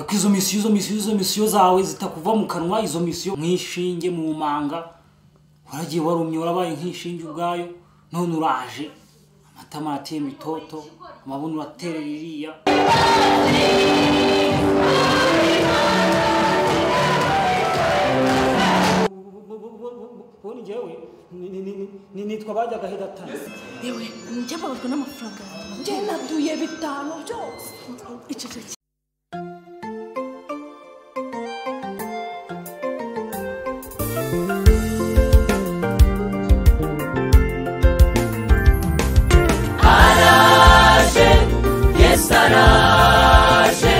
ariko izo misiyo zawe zitakuva mu kanwa, izo misiyo nk'ishinge mu manga, waragiye warumye warabaye nk'ishinge ubwayo, none uraje amatama ateye mitoto, amabuno uraterera iriya. Boni jewe nitwa bajyaga hedatana. Yewe njyababajwe n'amafaranga yanjye. Njye naduye 5 byose. Iceceke. Araje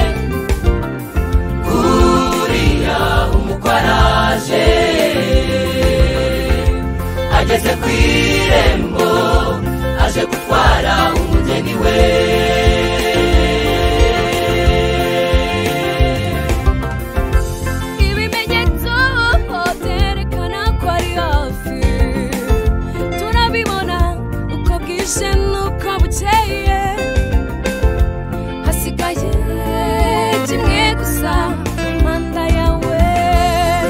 kuriya umukwaraje ageze kwirembo aje gutwara umugeni we ibimenyetso byerekana ko ari hafi turabibona uko bwije nuko bukeye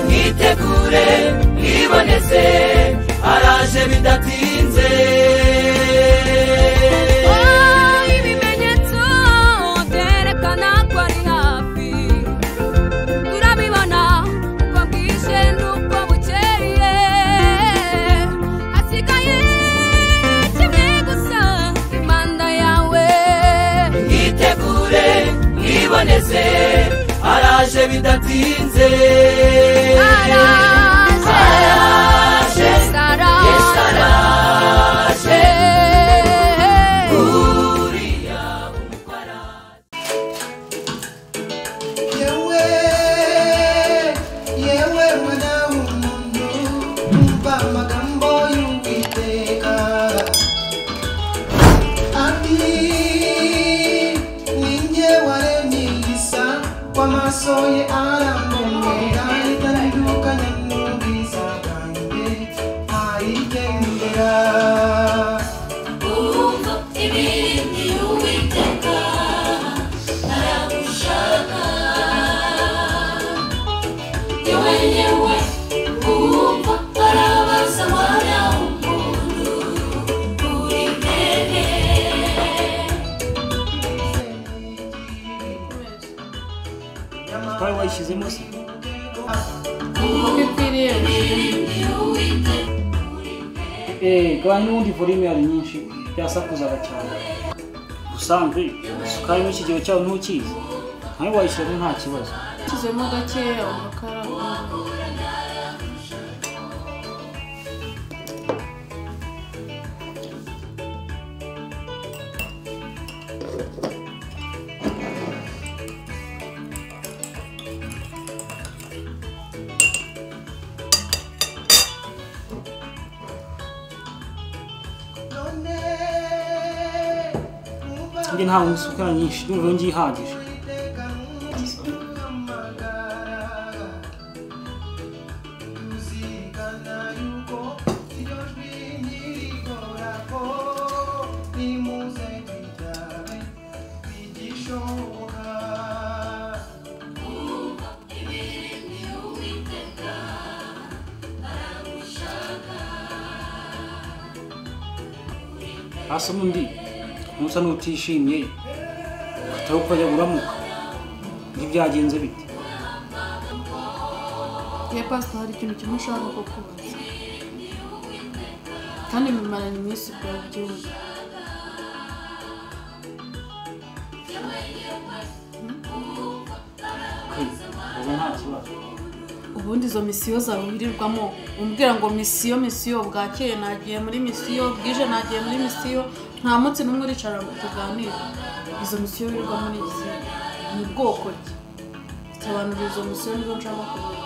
nitegure niboneze araje bidatinze ibimenyetso byerekana ko ari hafi turabibona uko bwije nuko bukeye hasigaye kimwe gusa imanda yawe nitegure niboneze araje bidatinze Soye arambonera itandukanye n'ubwiza bwanjye ayigendera umva ibindi Uwiteka aragushaka yewe umva arabaza mwana w'umuntu uri hehe Twari wayishyizemo se? Kandi n'ubundi volume yari nyinshi byasakuzaga cyane. Ubusanzwe isukari mu kigero cyawe ntukizi, ntawe wayishyiramo nta kibazo. Kizemo gakeya umukara. Njye nta musukari nyinshi, ndumva ngiye ihagije. Hasa mundi musa n'utishimye atari uko ajya guramuka ntibyagenze bite? Ye pastor hari ikintu kimwe ushaka ko kubaza kandi bimaranye iminsi bwa byose. Nta kibazo. Ubundi izo misiyo zawe wirirwamo umbwira ngo misiyo bwakeye nagiye muri misiyo bwije nagiye muri misiyo nta munsi n'umwe uricara ngo tuganire. Izo misiyo wirirwamo ni izi ni bwoko ki? Sobanura izo misiyo nizo nshaka kumenya.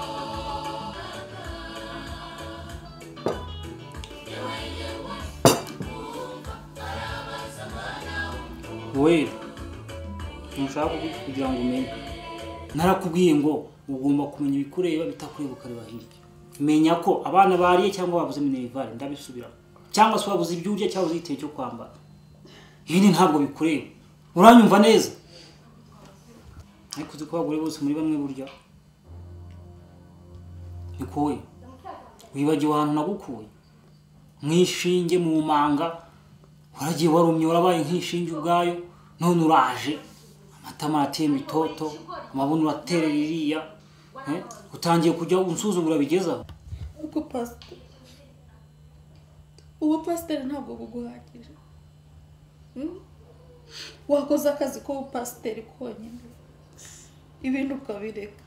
Wera ntushaka kugira ngo umenye, narakubwiye ngo ugomba kumenya ibikureba bitakureba ukareba hirya. Menya ko abana bariye cyangwa babuze minerivare ndabisubira, cyangwa se babuze ibyo urya cyangwa uziteye cyo kwambara. Ibindi ntabwo bikureba, uranyumva neza? ariko uzi ko abagore bose muri bamwe burya niko we wibagiwe ahantu nagukuye mwishinge mu manga waragiye warumye warabaye nk'ishinge ubwayo none uraje amatama atemba itoto amabuno uraterera iriya utangiye kujya unsuzugura bigezaho uko pasiteri ubu pasiteri ntabwo buguhagije wakoze akazi k'ubupasiteri konyine ibintu ukabireka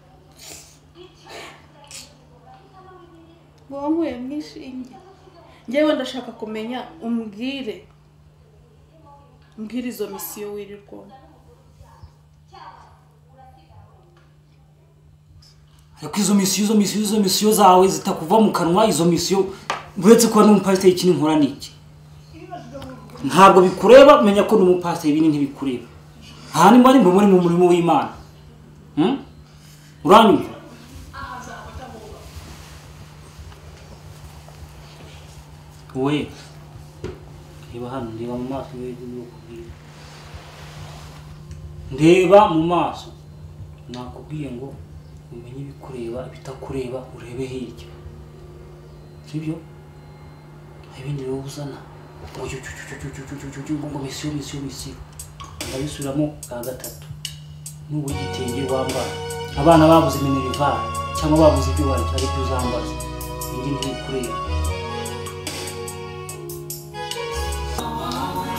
wankuye mwishinge njyewe ndashaka kumenya umbwire izo misiyo wirirwamo ariko izo misiyo zawe zitakuva mu kanwa izo misiyo uretse kuba n'umupasiteri ikindi nkora niki ntabwo bikureba menya ko n'umupasiteri ibindi ntibikureba aha ni muri mu murimo w'Imana uranyumva we reba hano ndeba mu maso ndeba mu maso nakubwiye ngo umenye ibikureba ibitakureba urebe hirya sibyo ibindi rero uzana ngo misiyo ndabisubiramo bwa gatatu n'ubu igitenge wambara abana babuze minerivare cyangwa babuze ibyo barya ari byo uzambaza ibindi ntibikureba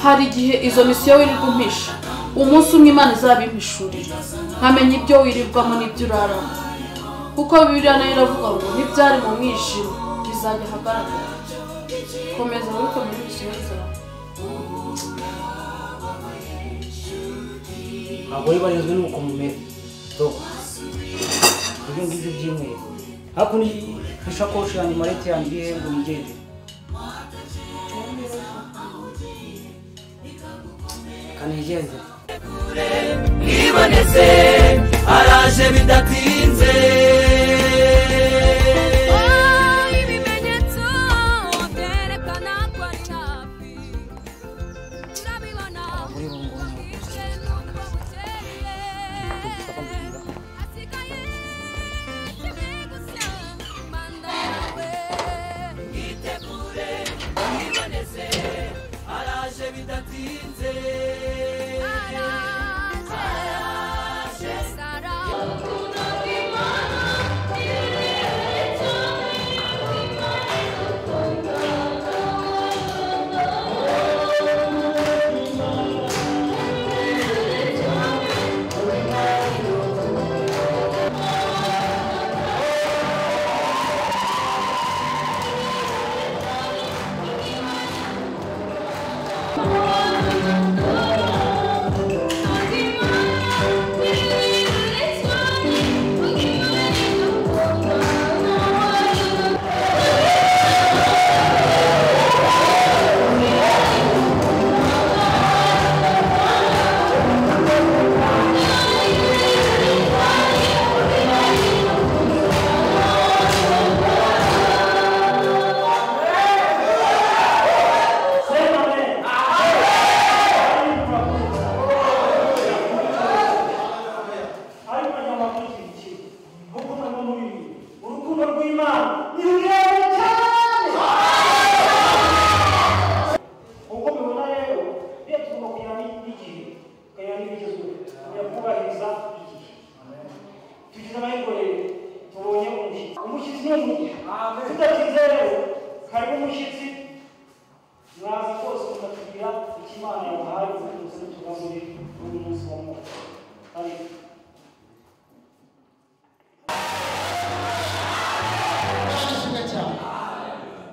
hari igihe izo misiyo wirirwa umpisha umunsi umwe Imana izabimpishurira nkamenya ibyo wirirwamo n'ibyo uraramo kuko Bibiliya nayo iravuga ngo n'ibyari mu mwijima bizajya ahagaragara komeza wibuke muri misiyo zawe abagore barezwe n'uko mumeze ibyo ngibyo by'imwe ariko ni ishakoshi yanjye marete yanjye irihe ngo nigende kanigende ibonetse araje bidatinze ibimenyetso byerekana ko ari hafi turabibona asigaye gusa manda yawe itegure ibonetse araje bidatinze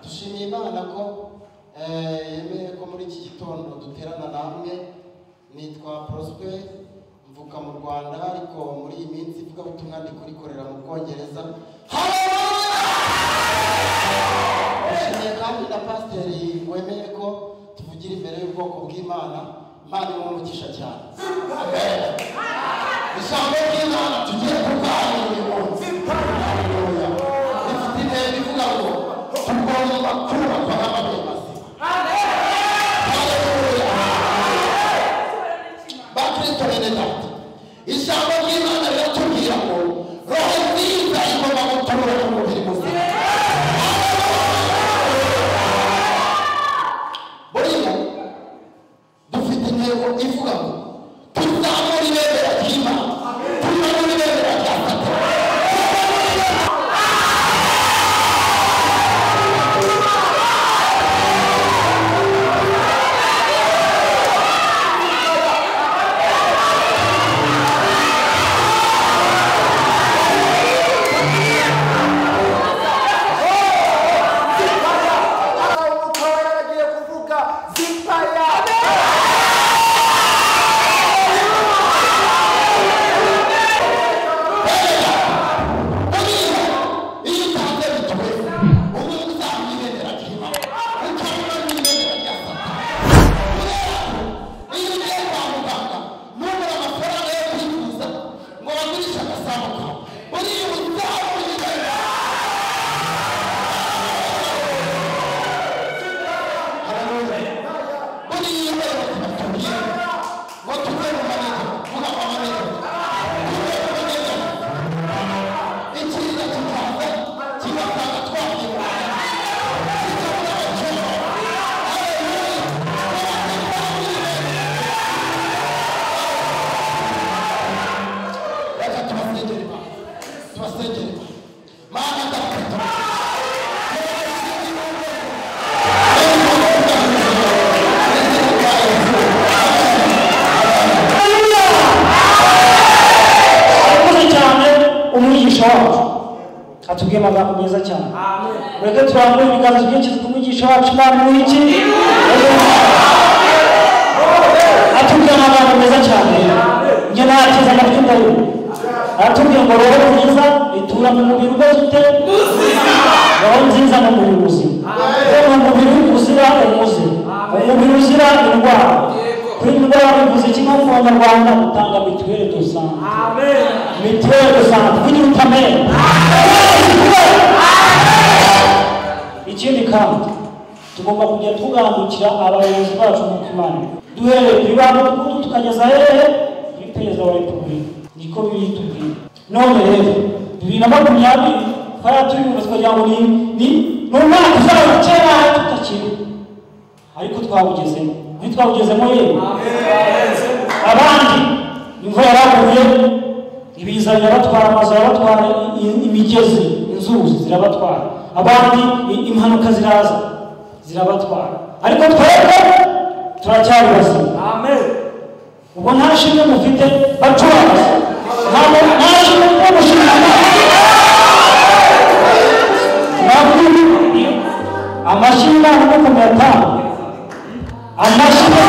dushimiye Imana ko yemeye ko muri iki gitondo duterana namwe nitwa Prosper mvuka mu Rwanda ariko muri iyi minsi ivugabutumwa ndi kurikorera mu Bwongereza dushimiye kandi na Pasiteri wemeye ko tuvugira imbere y'ubwoko bw'Imana Imana imumugisha cyane amen ijambo ry'Imana tugiye kuganira uyu munsi haleluya rifite intego ivuga ngo tugomba kubakwa n'ababyeyi bazima haleluya bakristo bene data ijambo ry'Imana riratubwira ngo roho nziza igomba gutura mu mubiri muzima. Buriya dufite intego ivuga ngo tuzamura ibendera ry'Imana, tuzamura ibendera rya Satani. atubwiye amagambo meza cyane. Reka turangure ibiganza byinshi kumwigisha wacu Imana MUHIGI. Atubwiye amagambo meza cyane. Njye nateza amatwi ndayo. Atubwiye ngo roho nziza itura mu mubiri ukoze ute? Roho nziza mu mubiri muzima. Mu mubiri uzira umuze. Umubiri uzira indwara. Kuri indwara bivuze kimwe mu Banyarwanda gutanga mituweli de sante. Amen. Mituweli de sante kugira utamera. Ikindi kandi tugomba kujya tugandukira abayobozi bacu mu Imana. Duhereye kuri ba mukuru tukageza hehe kuri perezida wa Repubulika. Niko biritubwira. None rero 2020 twari turibuze kugira ngo ni umwaka uzaba kera tutakiri. Ariko twawugezemo. Ntitwawugezemo yewe. Abandi imvura yaraguye ibiza birabatwara, amazu arabatwara, imigezi inzuzi zirabatwara, abandi impanuka zirabatwara, ariko twebwe turacyari bazima. Amen. Ubwo nta shimwe mufite bacuraza, nta shimwe mushimana amashimwe n'uko muyatanga amashimwe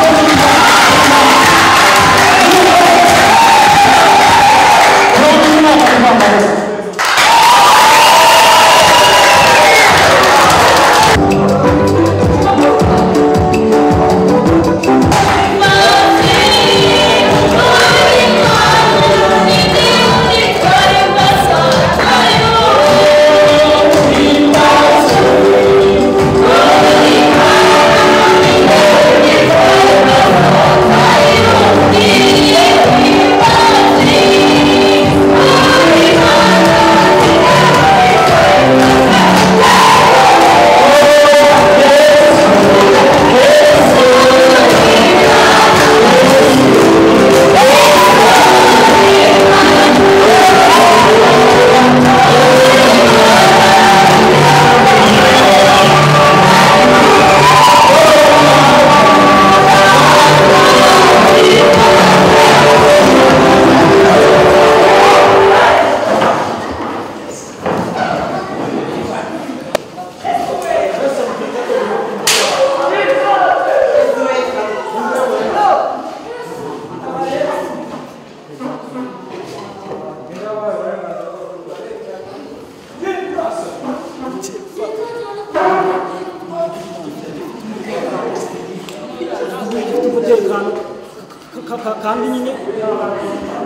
kandi nyine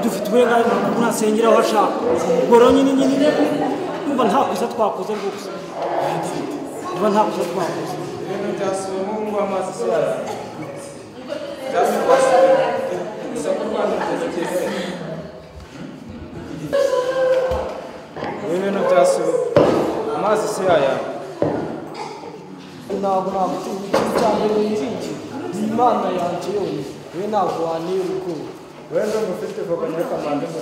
dufite uburenganzira bwo kunasengera aho ashaka. Ubwo nyine umva nta kosa twakoze rwose, umva nta kosa twakoze. Imana yanjye yonyine we ntabwo waniye urukundo wenda mufite voka nyaka mande ngo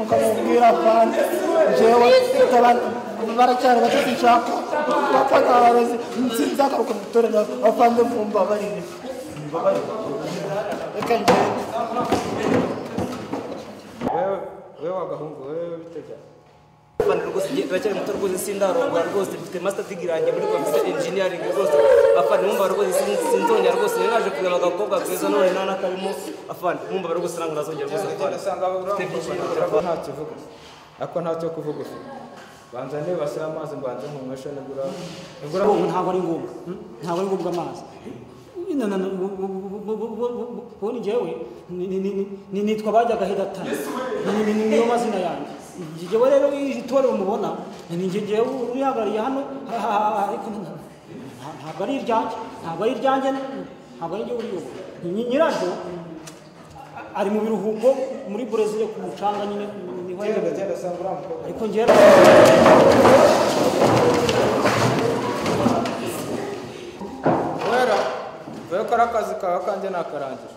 ukamubwira abandi jewe baracyari bato sinshaka bapaka abarozi sinzagaruka mu itorero bavande mumbabarire reka ngende wewe wagahungu wewe bitega Bana rwose baracyari muto rwose sindarongwa rwose mfite master degree yanjye muri computer engineering rwose afana mumba rwose sinzongera rwose naje kureba agakobwa keza none nana karimo afana mumba rwose nangura zongera rwose afana sanga nta kivuga ako nta cyo kuvuga banza ne basira amazi mbanze nkumwesha negura ntabwo ari ngombwa amazi ubona njyewe nitwa bajyaga hedatani niyo mazina yanjye njyewe rero itorero mubona ni njyewe urihagarariye hano ariko ntabwo ari iryanjye ntabwo ari njye uriyobora nyiraryo ari mu biruhuko muri Brezil ku mucanga nyine niho ariko njyewe wewe kora akazi kawe kanjye nakarangira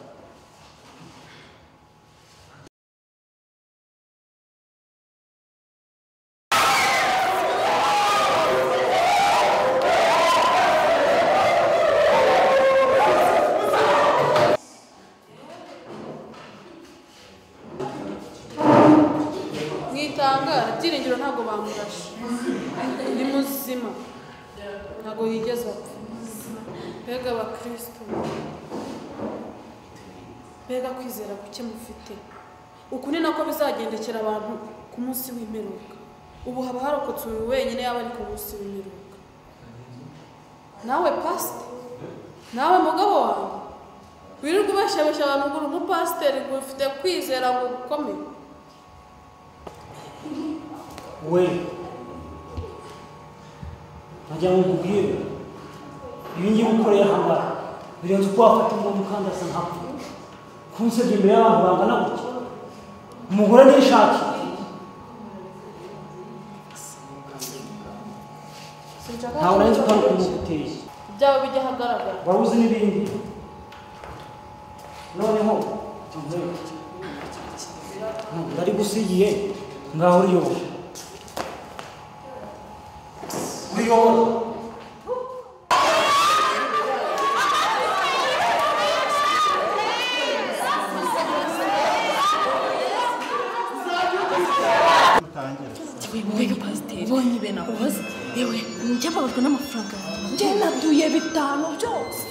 mwitangara byiringiro ntabwo bamurashe ni muzima ntabwo yigeze apfa mbega abakristo mbega kwizera guke mufite uku ni nako bizagendekera abantu ku munsi w'imperuka ubu haba harokotse uyu wenyine yaba ari ku munsi w'imperuka nawe pasite nawe mugabo wawe wirirwa ubashabasha abantu ngo uri umupasiteri ngo ufite kwizera ngo gukomeye we najya ngo nkubwire ibi ngibi ukoreye hano birenze uko wafata umuntu kandi asa nkapfa kunsebya imbere y'abantu bangana gutya umugore nishaki ntawe nari nzi ko ari ukuntu guteye ibyawe bijya ahagaragara wari uzi n'ibindi noneho ndari gusigiye ngaho uriyobora Mbega pasiteri ubonye ibintu akoze yewe njyababajwe n'amafaranga njye naduye 5 byose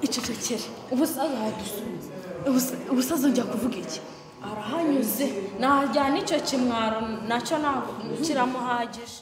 icecekere ubusaza wadusubiza ubusaza njya kuvuga iki arahanyuze najyana icyo kimwaro nacyo ntabwo kiramuhagije